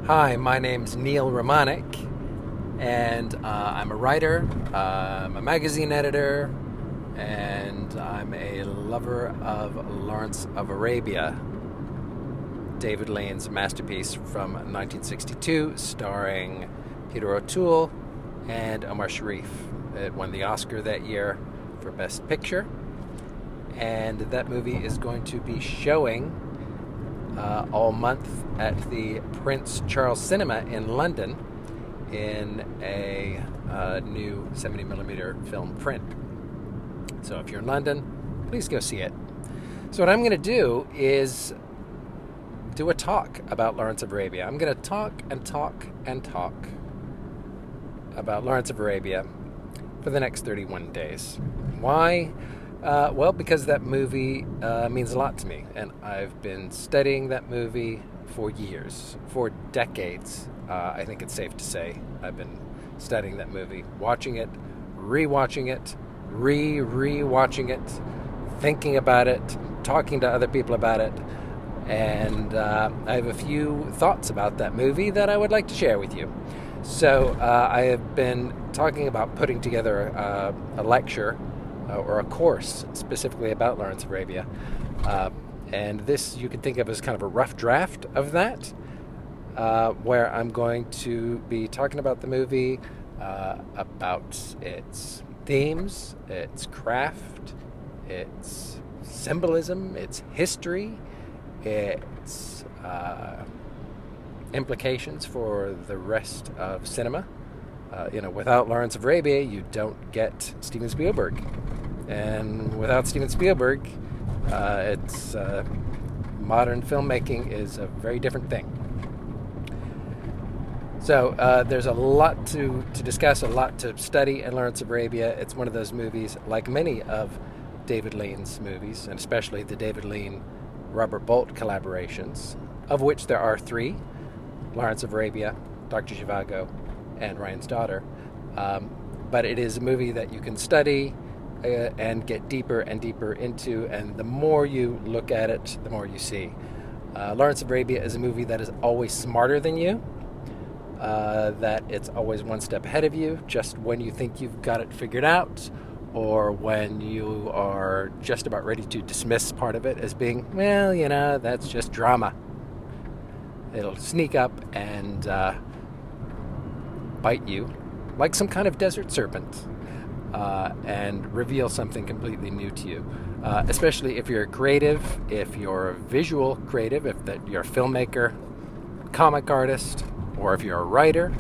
Hi, my name's Neil Romanek, and I'm a writer, I'm a magazine editor, and I'm a lover of Lawrence of Arabia, David Lean's masterpiece from 1962, starring Peter O'Toole and Omar Sharif. It won the Oscar that year for Best Picture, and that movie is going to be showing all month at the Prince Charles Cinema in London in a new 70mm film print. So if you're in London, please go see it. So what I'm going to do is do a talk about Lawrence of Arabia. I'm going to talk about Lawrence of Arabia for the next 31 days. Why? Well, because that movie means a lot to me, and I've been studying that movie for years, for decades. I think it's safe to say I've been studying that movie, watching it, rewatching it, rewatching it, thinking about it, talking to other people about it, and I have a few thoughts about that movie that I would like to share with you. So I have been talking about putting together a lecture or a course specifically about Lawrence of Arabia. And this you could think of as kind of a rough draft of that, where I'm going to be talking about the movie, about its themes, its craft, its symbolism, its history, its implications for the rest of cinema. Without Lawrence of Arabia, you don't get Steven Spielberg. And without Steven Spielberg, modern filmmaking is a very different thing. So there's a lot to discuss, a lot to study in Lawrence of Arabia. It's one of those movies, like many of David Lean's movies, and especially the David Lean-Robert Bolt collaborations, of which there are 3, Lawrence of Arabia, Dr. Zhivago, and Ryan's Daughter. But it is a movie that you can study and get deeper and deeper into, and the more you look at it, the more you see. Lawrence of Arabia is a movie that is always smarter than you, that it's always one step ahead of you, just when you think you've got it figured out, or when you are just about ready to dismiss part of it as being, well, that's just drama. It'll sneak up and bite you like some kind of desert serpent, and reveal something completely new to you, especially if you're a creative, if you're a visual creative, if you're a filmmaker, comic artist, or if you're a writer,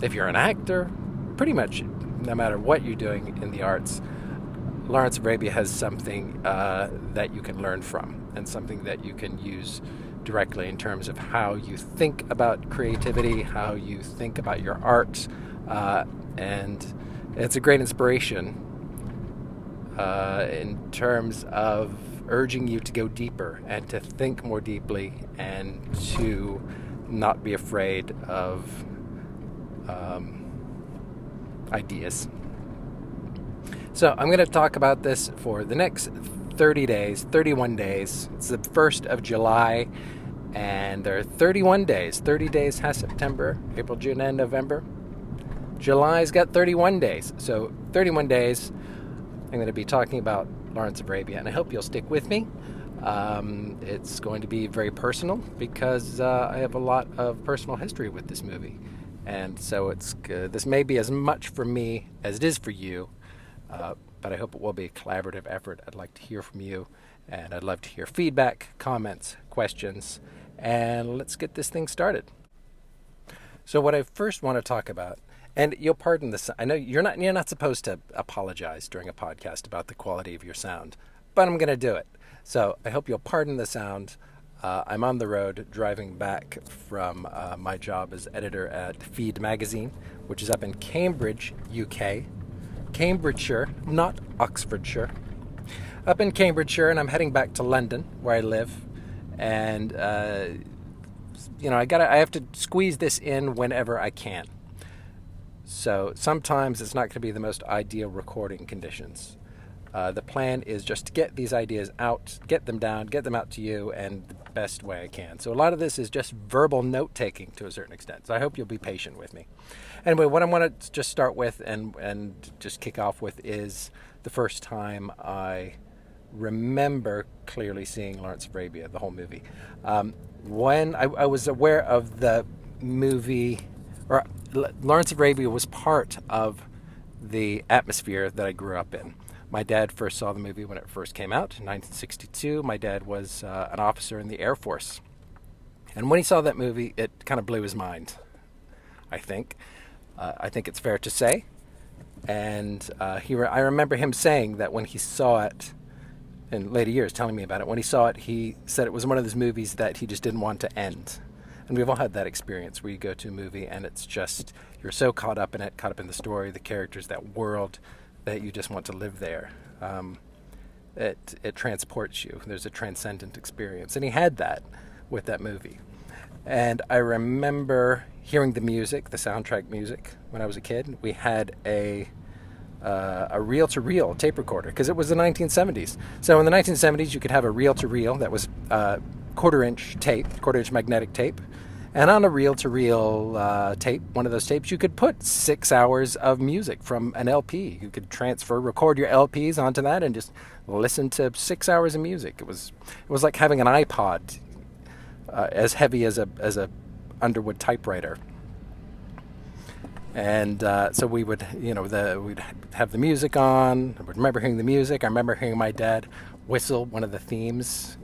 if you're an actor. Pretty much no matter what you're doing in the arts, Lawrence of Arabia has something that you can learn from, and something that you can use directly in terms of how you think about creativity, how you think about your art, and it's a great inspiration in terms of urging you to go deeper and to think more deeply and to not be afraid of ideas. So I'm going to talk about this for the next 30 days, 31 days. It's the 1st of July, and there are 31 days. 30 days has September, April, June, and November. July's got 31 days. So 31 days, I'm going to be talking about Lawrence of Arabia, and I hope you'll stick with me. It's going to be very personal because I have a lot of personal history with this movie. And so this may be as much for me as it is for you, but I hope it will be a collaborative effort. I'd like to hear from you, and I'd love to hear feedback, comments, questions, and let's get this thing started. So what I first want to talk about, and you'll pardon this, I know you're not supposed to apologize during a podcast about the quality of your sound, but I'm going to do it. So I hope you'll pardon the sound. I'm on the road driving back from my job as editor at Feed magazine, which is up in Cambridge, UK. Cambridgeshire, not Oxfordshire. Up in Cambridgeshire, and I'm heading back to London, where I live. And, I have to squeeze this in whenever I can. So sometimes it's not going to be the most ideal recording conditions. The plan is just to get these ideas out, get them down, get them out to you, and best way I can. So a lot of this is just verbal note taking to a certain extent. So I hope you'll be patient with me. Anyway, what I want to just start with and just kick off with is the first time I remember clearly seeing Lawrence of Arabia, the whole movie. When I was aware of the movie, or Lawrence of Arabia was part of the atmosphere that I grew up in. My dad first saw the movie when it first came out in 1962. My dad was an officer in the Air Force. And when he saw that movie, it kind of blew his mind, I think. I think it's fair to say. And I remember him saying that when he saw it, in later years telling me about it, when he saw it, he said it was one of those movies that he just didn't want to end. And we've all had that experience where you go to a movie and it's just, you're so caught up in it, caught up in the story, the characters, that world, that you just want to live there. It transports you. There's a transcendent experience. And he had that with that movie. And I remember hearing the music, the soundtrack music, when I was a kid. We had a reel-to-reel tape recorder because it was the 1970s. So in the 1970s, you could have a reel-to-reel that was quarter-inch magnetic tape. And on a reel-to-reel tape, one of those tapes, you could put 6 hours of music from an LP. You could record your LPs onto that and just listen to 6 hours of music. It was like having an iPod, as heavy as a Underwood typewriter. And so we would, we'd have the music on. I remember hearing the music. I remember hearing my dad whistle one of the themes,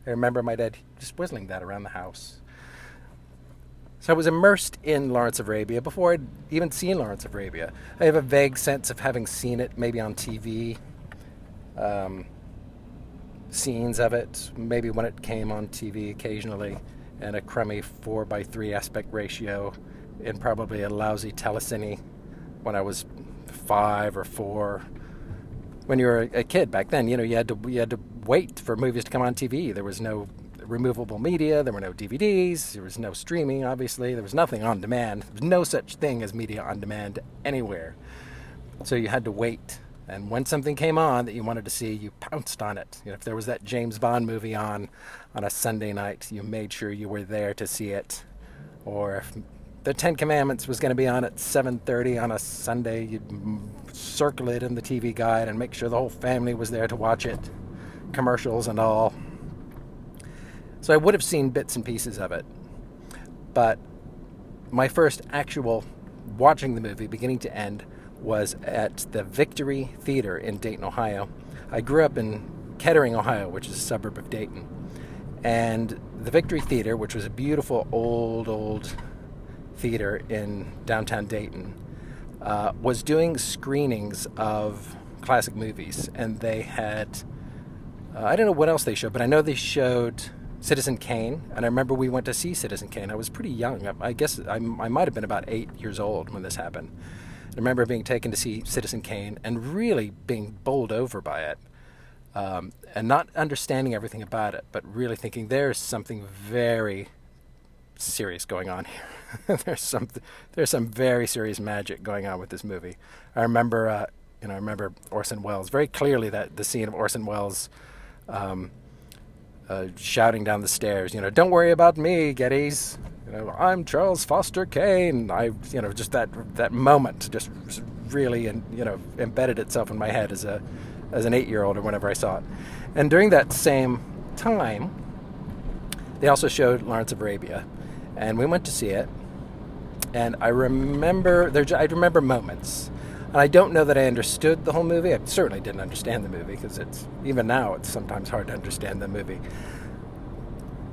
I remember my dad just whistling that around the house. So I was immersed in Lawrence of Arabia before I'd even seen Lawrence of Arabia. I have a vague sense of having seen it, maybe on TV, scenes of it, maybe when it came on TV occasionally, in a crummy 4:3 aspect ratio, in probably a lousy telecine when I was 5 or 4. When you were a kid back then, you had to wait for movies to come on TV. There was no removable media. There were no DVDs. There was no streaming, obviously. There was nothing on demand. There was no such thing as media on demand anywhere. So you had to wait. And when something came on that you wanted to see, you pounced on it. If there was that James Bond movie on a Sunday night, you made sure you were there to see it. Or if the Ten Commandments was going to be on at 7:30 on a Sunday, you'd circle it in the TV guide and make sure the whole family was there to watch it, commercials and all. So I would have seen bits and pieces of it. But my first actual watching the movie, beginning to end, was at the Victory Theater in Dayton, Ohio. I grew up in Kettering, Ohio, which is a suburb of Dayton. And the Victory Theater, which was a beautiful old theater in downtown Dayton, was doing screenings of classic movies. And they had, I don't know what else they showed, but I know they showed Citizen Kane. And I remember we went to see Citizen Kane. I was pretty young. I guess I might have been about 8 years old when this happened. I remember being taken to see Citizen Kane and really being bowled over by it, and not understanding everything about it, but really thinking there's something very serious going on here. there's some very serious magic going on with this movie. I remember Orson Welles very clearly, that the scene of Orson Welles shouting down the stairs, "Don't worry about me, Geddes. I'm Charles Foster Kane." Just that moment just really, embedded itself in my head as an 8-year-old or whenever I saw it. And during that same time, they also showed Lawrence of Arabia, and we went to see it. And I remember moments, and I don't know that I understood the whole movie. I certainly didn't understand the movie, because even now it's sometimes hard to understand the movie.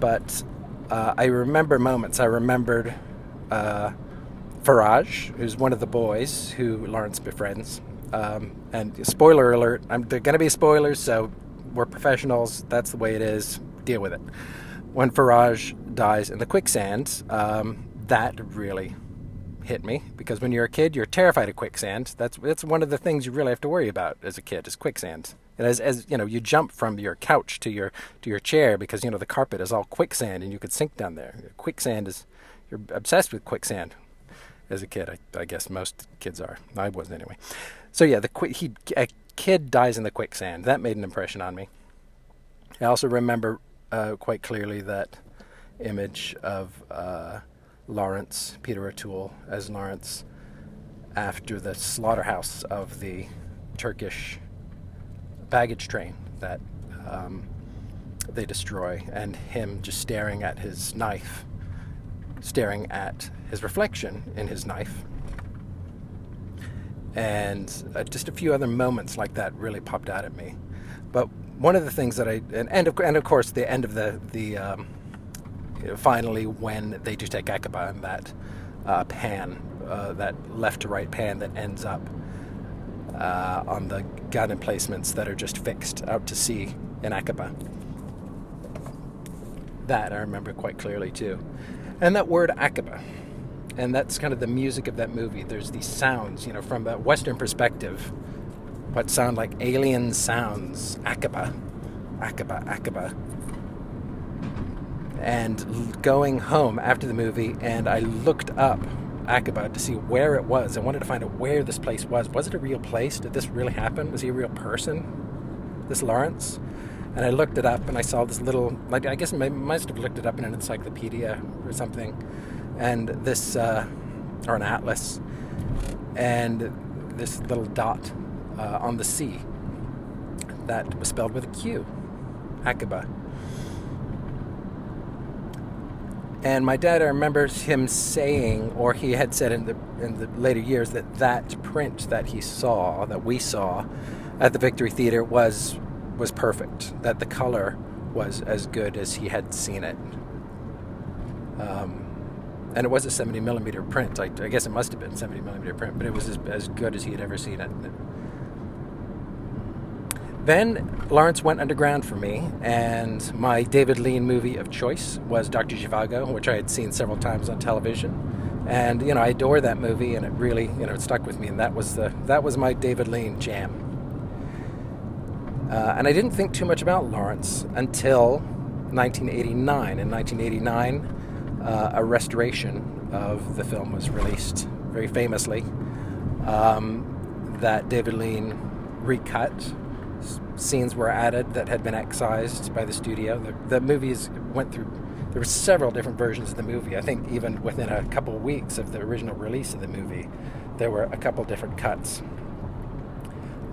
But I remember moments. I remembered Faraj, who's one of the boys who Lawrence befriends. And spoiler alert, there are going to be spoilers, so we're professionals. That's the way it is. Deal with it. When Faraj dies in the quicksand, that really hit me, because when you're a kid, you're terrified of quicksand. That's one of the things you really have to worry about as a kid, is quicksand. And as you jump from your couch to your chair, because the carpet is all quicksand and you could sink down there. Quicksand you're obsessed with quicksand. as a kid. I guess most kids are. I wasn't anyway. So yeah, a kid dies in the quicksand. That made an impression on me. I also remember quite clearly that image of Lawrence, Peter O'Toole as Lawrence, after the slaughterhouse of the Turkish baggage train that they destroy, and him just staring at his knife, staring at his reflection in his knife. And just a few other moments like that really popped out at me. But one of the things that and of course the end of the finally when they do take Aqaba, and that pan, that left to right pan that ends up on the gun emplacements that are just fixed out to sea in Aqaba. That I remember quite clearly too. And that word Aqaba, and that's kind of the music of that movie. There's these sounds, from a Western perspective, what sound like alien sounds. Aqaba, Aqaba, Aqaba. And going home after the movie, and I looked up Aqaba to see where it was. I wanted to find out where this place was. Was it a real place? Did this really happen? Was he a real person, this Lawrence? And I looked it up, and I saw this little, I guess I must have looked it up in an encyclopedia or something, and this, or an atlas, and this little dot on the sea that was spelled with a Q, Aqaba. And my dad, I remember him saying, or he had said in the later years, that print that we saw at the Victory Theater was perfect, that the color was as good as he had seen it. And it was a 70 millimeter print. I guess it must have been 70 millimeter print, but it was as good as he had ever seen it. Then Lawrence went underground for me, and my David Lean movie of choice was Dr. Zhivago, which I had seen several times on television. And I adore that movie, and it really it stuck with me, and that was my David Lean jam. And I didn't think too much about Lawrence until 1989. In 1989, a restoration of the film was released, very famously, that David Lean recut. Scenes were added that had been excised by the studio. The movies went through, there were several different versions of the movie. I think even within a couple of weeks of the original release of the movie, there were a couple different cuts.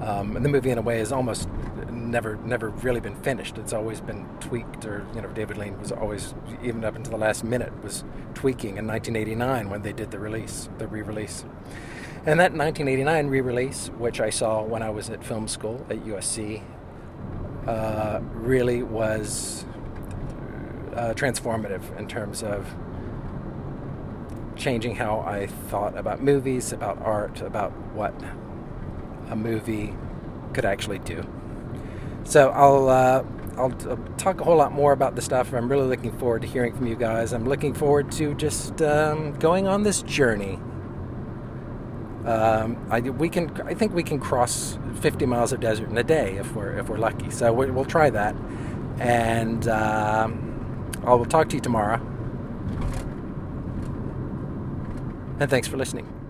And the movie, in a way, has almost never really been finished. It's always been tweaked, or David Lean was always, even up until the last minute, was tweaking in 1989 when they did the re-release. And that 1989 re-release, which I saw when I was at film school at USC, really was transformative in terms of changing how I thought about movies, about art, about what a movie could actually do. So I'll talk a whole lot more about the stuff. I'm really looking forward to hearing from you guys. I'm looking forward to just going on this journey. I think we can cross 50 miles of desert in a day if we're lucky. So we'll try that, and I will talk to you tomorrow. And thanks for listening.